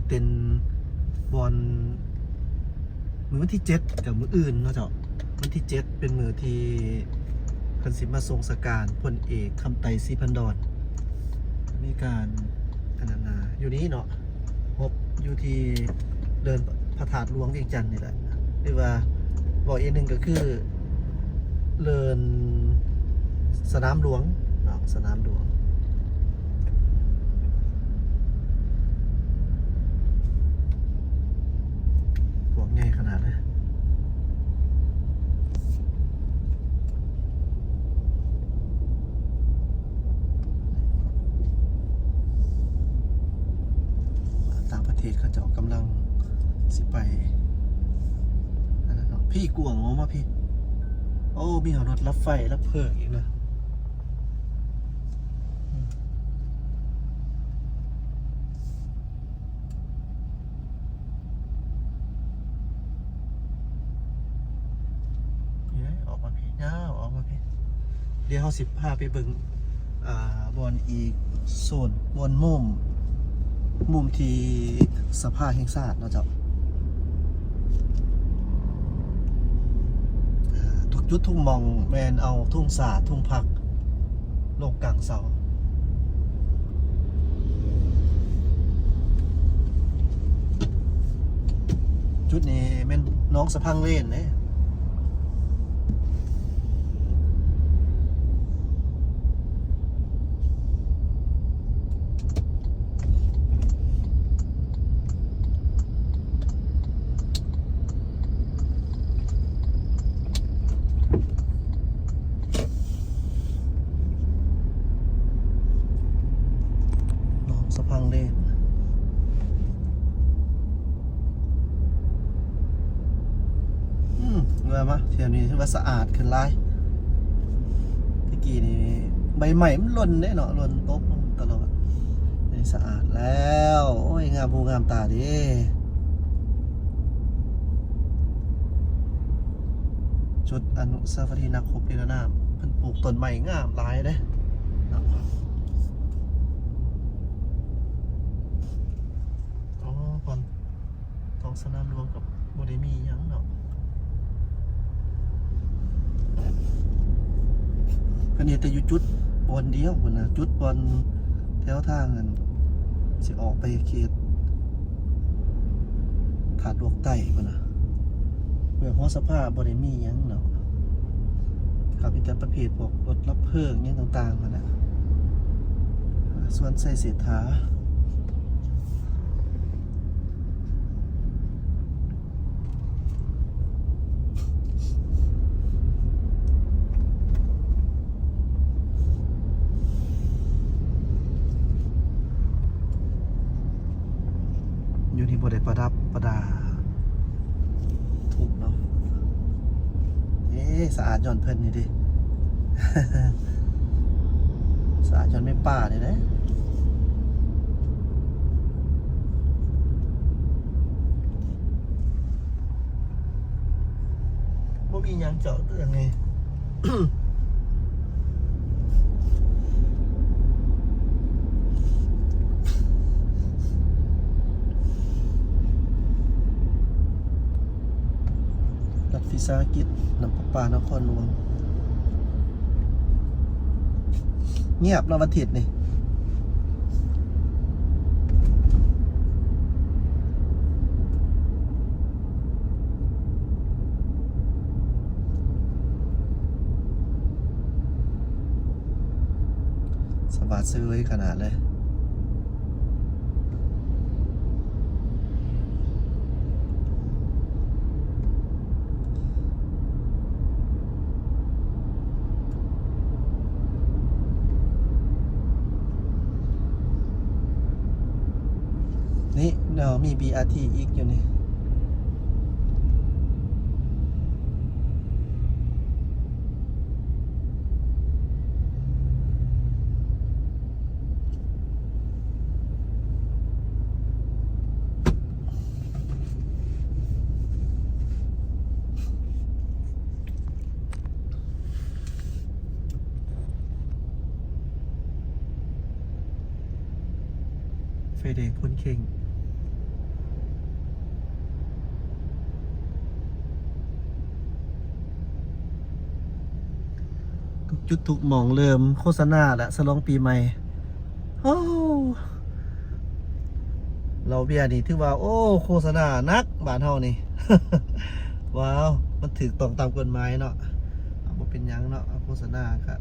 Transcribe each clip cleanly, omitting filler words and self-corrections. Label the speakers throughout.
Speaker 1: เป็นบอลมือวันที่7กับมืออื่นเนาะเจ้าวันที่7เป็นมือที่เพิ่นสิมาทรงสการพลเอกคำไตศรีพันดรมีการอันนั้นอยู่นี้เนาะพบอยู่ที่เดินพระธาตุหลวงเวียงจันทน์นี่แหละหรือว่าบอกอีกหนึ่งก็คือเดินสนามหลวงเนาะสนามหลวงหลวงใหญ่ขนาดนะต่างประเทศเขาเจ้ากำลังสิไปนั่นเนาะพี่กวงออกมาพี่โอ้มีรถรับไฟรับเพลิงอีกนะออกมาพี่เนาะออกมาพี่เดี๋ยวเขาสิพาไปเบิ่งบอนอีกโซนบอนมุมที่สภาแห่งชาติเนาะเจ้าทุกจุดทุ่งมองแมนเอาทุ่งสาทุ่งผักลงกลางเสาจุดนี้แม่นน้องสะพังเล่นเนี่ยสะพังเล่นเมื่อมาเที่ยวนี้ถือว่าสะอาดขึ้นหลายตะกี้นี่ใบใหม่มันหล่นเนาะหล่นตกตลอดนี่สะอาดแล้วโอ้ยงามหูงามตาดิจุดอนุสาวรีย์นักรบนิรนามเพิ่นปลูกต้นไม้งามหลายเด้ก่อนท้องสนามหลวงกับโมเดมียังเนาะก็เนี่ยแต่อยู่จุดบอลเดียวนะจุดบอลแถวทางกันสิออกไปเขตถาดลวกไต้ก่อนนะเมื่อหัวสภาพโมเดมียังเนาะครับเป็นประเภทพวกรถรับเพลิงยังต่างๆกันนะส่วนใส่เศรษฐาอยู่ที่บริประดับประดาถูกเนาะสะอาดย้อนเพิ่นนี่ดิ สะอาดย้อนไม่ป่าเลยนะบ่มีหยังเจาะเรื่องไง รัฐวิสาหกิจน้ำประปานครหลวงเงียบแล้ววันอาทิตย์นี่สบายซื้อไว้ขนาดเลยนี่เดี๋ยวมี BRT อีกอยู่นี่ไฟแดงพ่นเข่ง จุดทุกหม่องเริ่มโฆษณาและฉลองปีใหม่โอ้เราเบียร์นี่ถือว่าโอ้โฆษณานักบ้านเฮานี่ ว้าวมันถูกต้องตามกฎหมายเนาะบ่เป็นหยังเนาะโฆษณาครับ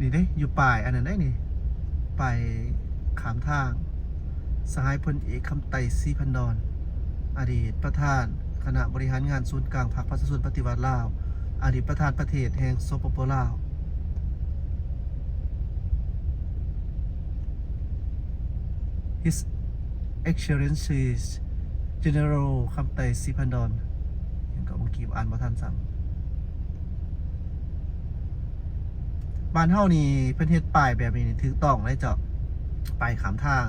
Speaker 1: นี่เด้อยู่ป่ายอันนั้นได้นี่ป่ายขามทางสหายพลเอกคำไต่ศรีพันดรอดีตประธานคณะบริหารงานศูนย์กลางพรรคประชาชนปฏิวัติลาวอดีตประธานประเทศแห่งสปปลาว His Excellencies General คำไต่ศรีพันดรยังก็เมื่อกี้อ่านบ่ทันซ้ำบ้านเฮานี่เพิ่นเฮ็ดป้ายแบบนี้ถูกต้องเลยเจ้าป้ายขามทาง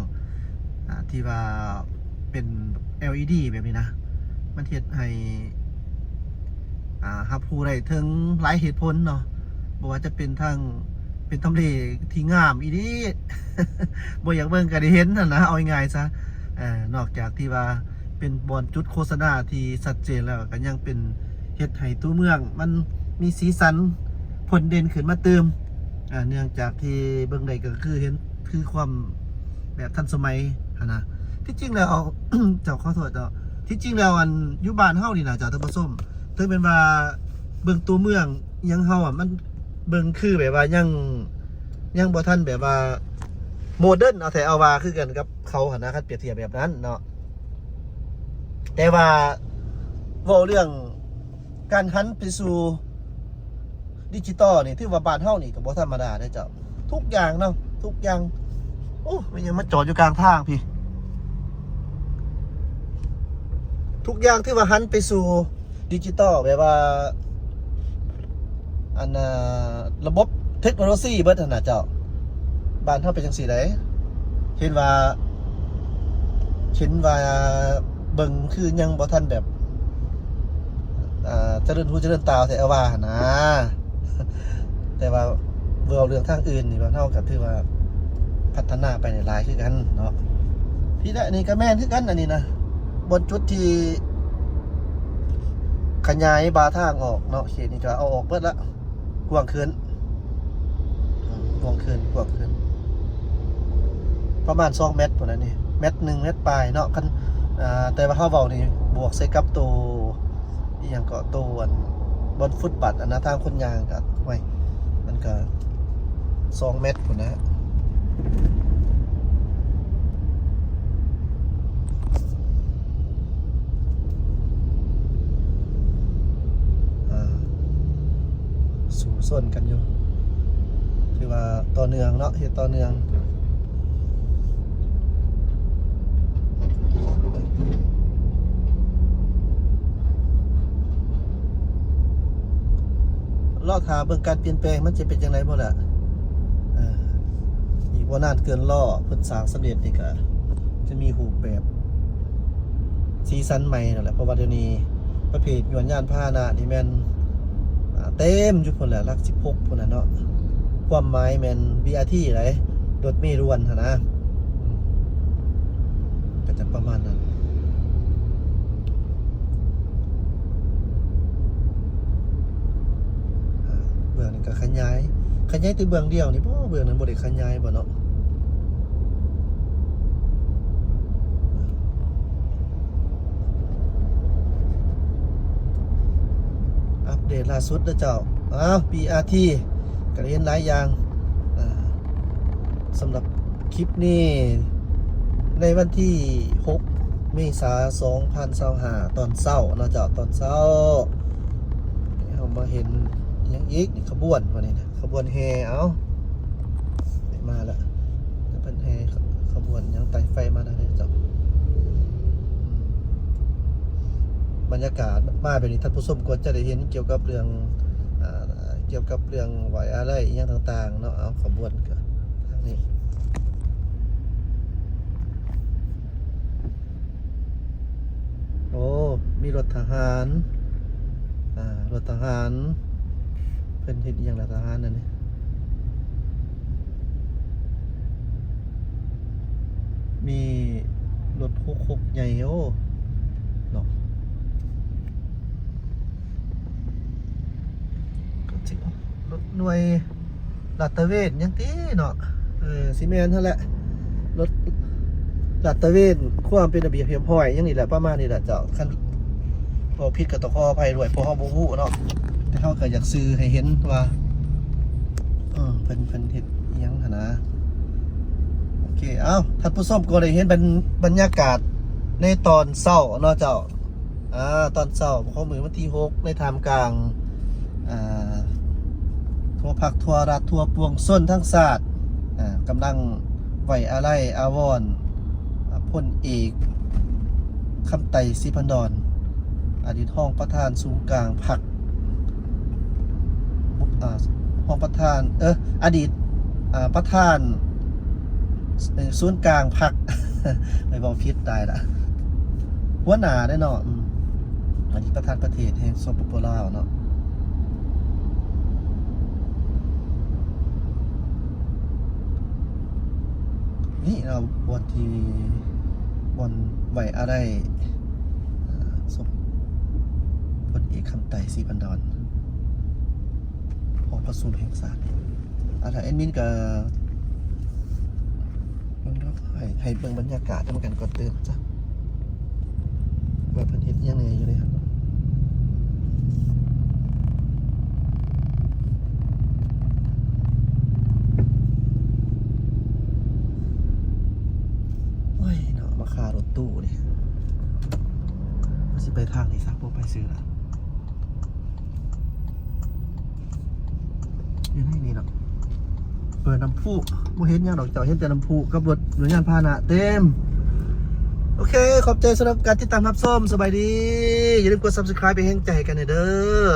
Speaker 1: ที่ว่าเป็น LED แบบนี้นะมันเฮ็ดให้รับรู้ได้ถึงหลายเหตุผลเนาะบ่ว่าจะเป็นทางเป็นทำเลที่งามอีดี บ่อยากเบิ่งก็ได้เห็นนั่นนะเอาง่ายๆซะนอกจากที่ว่าเป็นบอนจุดโฆษณาที่ชัดเจนแล้วก็ยังเป็นเฮ็ดให้ตัวเมืองมันมีสีสันผลเด่นขึ้นมาเติมเนื่องจากที่เบิ่งได้ก็คือเห็นคือความแบบทันสมัยนะที่จริงแล้ว เจ้าขอโทษเจ้าที่จริงแล้วอันอยู่บ้านเฮานี่นะเจ้าท่านผู้ชมถึงเป็นว่าเบิ่งตัวเมืองยังเฮามันเบิ่งคือแบบว่ายังบ่ทันแบบว่าโมเดิร์นเอาแต่เอาว่าคือกันกับเขาหันนะคันเปรียบเทียบแบบนั้นเนาะแต่ว่าเว้าเรื่องการหันไปสู่ดิจิตอลนี่ถือว่าบ้านเฮานี่ก็บ่ธรรมดาเด้อเจ้าทุกอย่างเนาะทุกอย่างโอ้มันยังมาจอดอยู่กลางทางพี่ทุกอย่างที่ว่าหันไปสู่ดิจิตอลแบบว่าอันระบบเทคโนโลยีเบิดหั่นน่ะเจ้าบ้านเฮาเป็นจังซี่ได้เห็นว่าเบิ่งคือยังบ่ทันแบบเจริญหูเจริญตาแต่เอาว่าหั่นนะ แต่ว่าเรื่องทางอื่นนี่บ้านเฮาก็ถือว่าพัฒนาไปในหลายคือกันเนาะที่ได้นี่ก็แม่นคือกันอันนี้นะบนจุดที่ขยายบาทางออกเนาะเขตนี้ก็เอาออกเบิดละกว้างขึ้นประมาณ2เมตรพุ่นน่ะนี่เมตร1เมตรปลายเนาะคันแต่ว่าเฮาเว้านี่บวกใส่กับตัวอีหยังก็ตัวบนฟุตบาทอันนะทางคนย่างก็ไว้มันก็2เมตรพุ่นนะสู่ส่วนกันอยู่คือว่าต่อเนื่องเนาะเฮ็ดต่อเนื่องรอถาเบิ่งการเปลี่ยนแปลงมันจะเป็นจังไดบ่ล่ะอีกบ่นานเกินรอเพิ่นสร้างสำเร็จนี่ก็จะมีรูปแบบสีสันใหม่นั่นแหละเพราะว่าเดี๋ยวนี้ประเภทยานยานพาหนะนี่แม่นเต็มอยู่พุ่นแหละหลัก16พุ่นน่ะเนาะความหมายแม่น BRT ไหนรถเมล์ด่วนหั่นนะก็จะประมาณนั้นเบื้องนี้ก็ขยายแต่เบื้องเดียวนี่บ่เบื้องนั้นบ่ได้ขยายบ่เนาะอัปเดตล่าสุดเด้อเจ้าBRT ก็ได้เห็นหลายอย่างสำหรับคลิปนี้ในวันที่6 เมษายน 2025ตอนเช้าเนาะเจ้าตอนเช้าเรามาเห็นอย่างอีกขบวนวันนี้นะขบวนแห่มาแล้วจะเป็นแห่ขบวนยังไต่ไฟมาแล้วเจ้าบรรยากาศมาแบบนี้ท่านผู้ชมก็จะได้เห็นเกี่ยวกับเรื่องไว้อะไรอย่างต่างๆเนาะเอาขบวนกันทางนี้โอ้มีรถทหารเป็นเห็นอย่างไรทหารนั่นนี่มีรถคุกใหญ่โอ้เนาะ รถหน่วยลาดตระเวนยังตีเนาะซีเมนต์นั่นแหละรถลาดตระเวนความเป็นระเบียบเรียบร้อยยังนี่แหละประมาณนี้แหละเจ้าคันพอพิษกับตะขอภัยด้วยพอเฮาบ่ฮู้เนาะแต่เฮาก็อยากซื้อให้เห็นว่าเพิ่นเฮ็ดอิหยังหั่นนะโอเคท่านผู้ชมก็ได้เห็นเป็นบรรยากาศในตอนเช้าเนาะเจ้าตอนเช้าของมื้อวันที่6ในท่ามกลางทั่วภาคทั่วรัฐทั่วปวงชนทั้งชาติกำลังไว้อาลัยอาวรณ์พลเอกคำไต่ศรีพันดรอดีตห้องประธานศูนย์กลางพรรคห้องประธานอดีตประธานศูนย์กลางพรรค ไม่บอกผิดตายละหัวหน้าได้เนาะอดีตประธานประเทศแห่งสปปลาวเนาะนี่เราบนที่บนไหวอะไรศพพลเอกคำไต่ศรีพันดรหอประชุมแห่งชาติแอดมินกับให้เบิ่งบรรยากาศทำกันก่อนตื่นจ้ะว่าเพิ่นเฮ็ดยังไงอยู่เลยครับโอ้ยเนาะมาคารถตู้นี่สิไปทางนี้ซะบ่ไปซื้อละอยู่ในนี่เนาะเปิดน้ำพุบ่เห็นหยังดอกเจ้าเห็นแต่น้ำพุกับรถหน่วยงานพาหนะเต็มโอเคขอบใจสำหรับการติดตามรับชมสบายดีอย่าลืมกด Subscribe ไปแห่งใจกันเด้อ